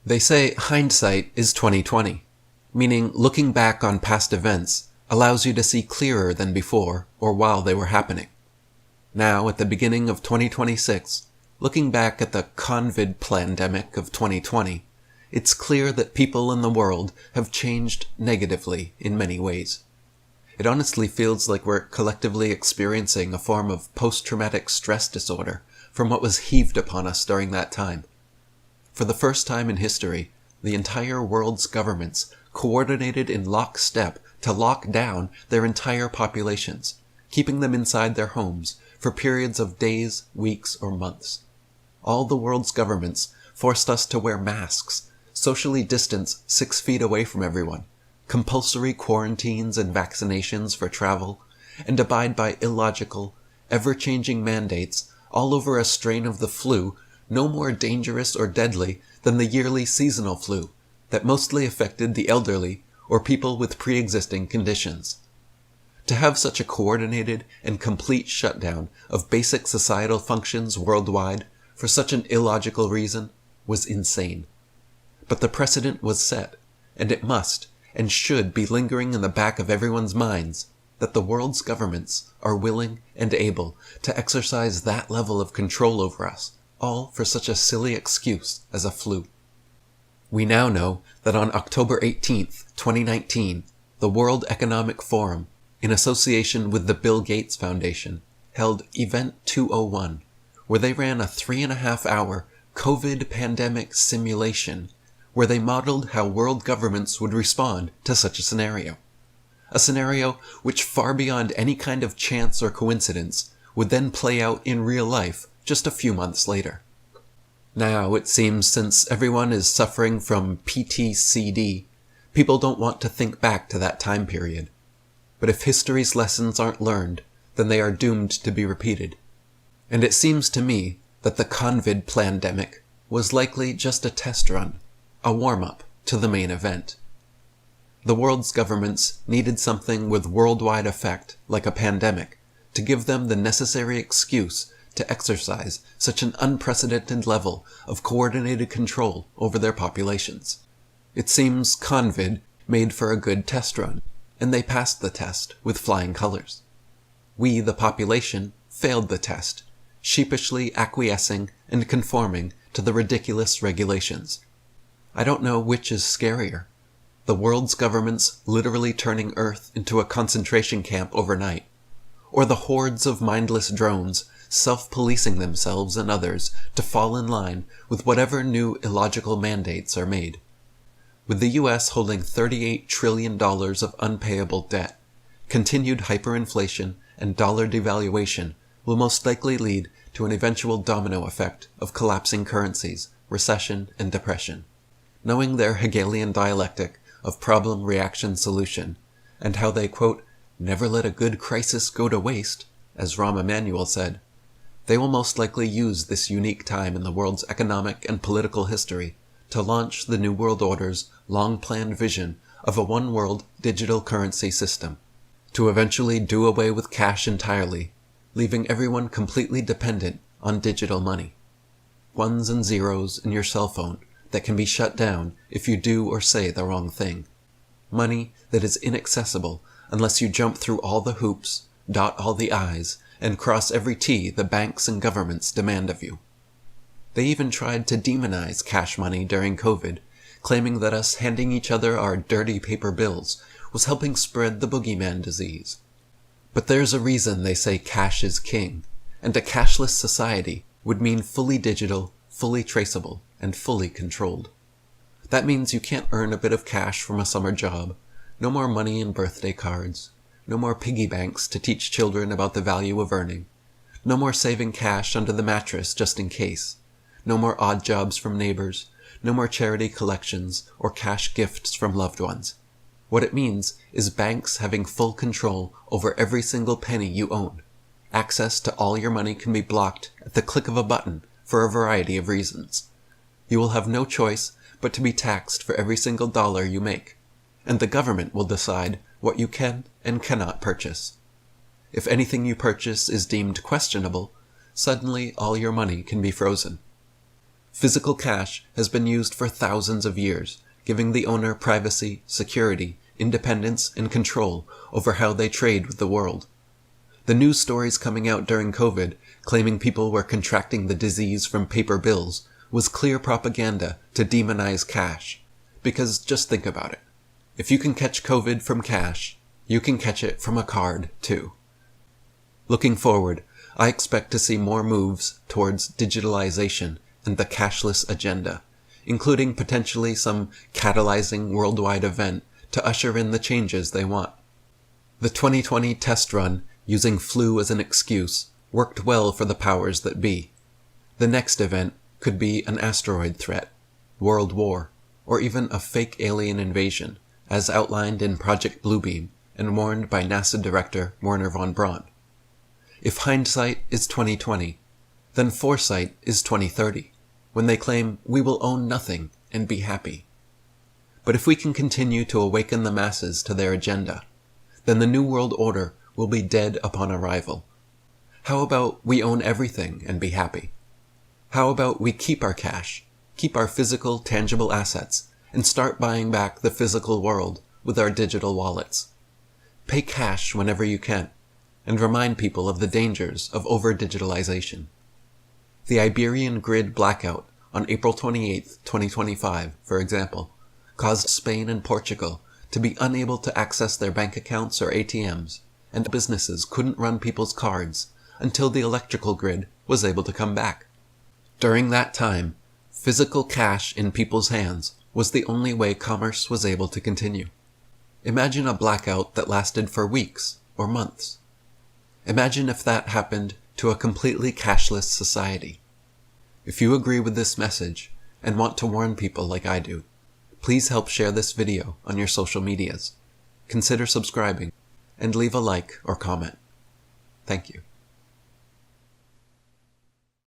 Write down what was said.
They say hindsight is 20/20, meaning looking back on past events allows you to see clearer than before or while they were happening. Now, at the beginning of 2026, looking back at the Convid Plandemic of 2020, it's clear that people in the world have changed negatively in many ways. It honestly feels like we're collectively experiencing a form of post-traumatic stress disorder from what was heaved upon us during that time. For the first time in history, the entire world's governments coordinated in lockstep to lock down their entire populations, keeping them inside their homes for periods of days, weeks, or months. All the world's governments forced us to wear masks, socially distance 6 feet away from everyone, compulsory quarantines and vaccinations for travel, and abide by illogical, ever-changing mandates all over a strain of the flu no more dangerous or deadly than the yearly seasonal flu that mostly affected the elderly or people with pre-existing conditions. To have such a coordinated and complete shutdown of basic societal functions worldwide for such an illogical reason was insane. But the precedent was set, and it must and should be lingering in the back of everyone's minds that the world's governments are willing and able to exercise that level of control over us, all for such a silly excuse as a flu. We now know that on October 18th, 2019, the World Economic Forum, in association with the Bill Gates Foundation, held Event 201, where they ran a 3.5-hour Convid Plandemic simulation where they modeled how world governments would respond to such a scenario. A scenario which, far beyond any kind of chance or coincidence, would then play out in real life just a few months later. Now, it seems since everyone is suffering from PTCD, people don't want to think back to that time period. But if history's lessons aren't learned, then they are doomed to be repeated. And it seems to me that the Convid Plandemic was likely just a test run, a warm-up to the main event. The world's governments needed something with worldwide effect, like a pandemic, to give them the necessary excuse to exercise such an unprecedented level of coordinated control over their populations. It seems Convid made for a good test run, and they passed the test with flying colors. We, the population, failed the test, sheepishly acquiescing and conforming to the ridiculous regulations. I don't know which is scarier, the world's governments literally turning Earth into a concentration camp overnight, or the hordes of mindless drones self-policing themselves and others to fall in line with whatever new illogical mandates are made. With the US holding $38 trillion of unpayable debt, continued hyperinflation and dollar devaluation will most likely lead to an eventual domino effect of collapsing currencies, recession, and depression. Knowing their Hegelian dialectic of problem-reaction-solution, and how they, quote, never let a good crisis go to waste, as Rahm Emanuel said, they will most likely use this unique time in the world's economic and political history to launch the New World Order's long-planned vision of a one-world digital currency system, to eventually do away with cash entirely, leaving everyone completely dependent on digital money. Ones and zeros in your cell phone that can be shut down if you do or say the wrong thing. Money that is inaccessible unless you jump through all the hoops, dot all the I's, and cross every T the banks and governments demand of you. They even tried to demonize cash money during COVID, claiming that us handing each other our dirty paper bills was helping spread the boogeyman disease. But there's a reason they say cash is king, and a cashless society would mean fully digital, fully traceable, and fully controlled. That means you can't earn a bit of cash from a summer job, no more money in birthday cards, no more piggy banks to teach children about the value of earning, no more saving cash under the mattress just in case, no more odd jobs from neighbors, no more charity collections or cash gifts from loved ones. What it means is banks having full control over every single penny you own. Access to all your money can be blocked at the click of a button for a variety of reasons. You will have no choice but to be taxed for every single dollar you make, and the government will decide what you can and cannot purchase. If anything you purchase is deemed questionable, suddenly all your money can be frozen. Physical cash has been used for thousands of years, giving the owner privacy, security, independence, and control over how they trade with the world. The news stories coming out during COVID, claiming people were contracting the disease from paper bills, was clear propaganda to demonize cash. Because just think about it. If you can catch COVID from cash, you can catch it from a card too. Looking forward, I expect to see more moves towards digitalization and the cashless agenda, including potentially some catalyzing worldwide event to usher in the changes they want. The 2020 test run, using flu as an excuse, worked well for the powers that be. The next event could be an asteroid threat, world war, or even a fake alien invasion, as outlined in Project Bluebeam and warned by NASA Director Wernher von Braun. If hindsight is 2020, then foresight is 2030, when they claim we will own nothing and be happy. But if we can continue to awaken the masses to their agenda, then the New World Order will be dead upon arrival. How about we own everything and be happy? How about we keep our cash, keep our physical, tangible assets, and start buying back the physical world with our digital wallets? Pay cash whenever you can, and remind people of the dangers of over-digitalization. The Iberian grid blackout on April 28, 2025, for example, caused Spain and Portugal to be unable to access their bank accounts or ATMs, and businesses couldn't run people's cards until the electrical grid was able to come back. During that time, physical cash in people's hands was the only way commerce was able to continue. Imagine a blackout that lasted for weeks or months. Imagine if that happened to a completely cashless society. If you agree with this message and want to warn people like I do, please help share this video on your social medias. Consider subscribing and leave a like or comment. Thank you.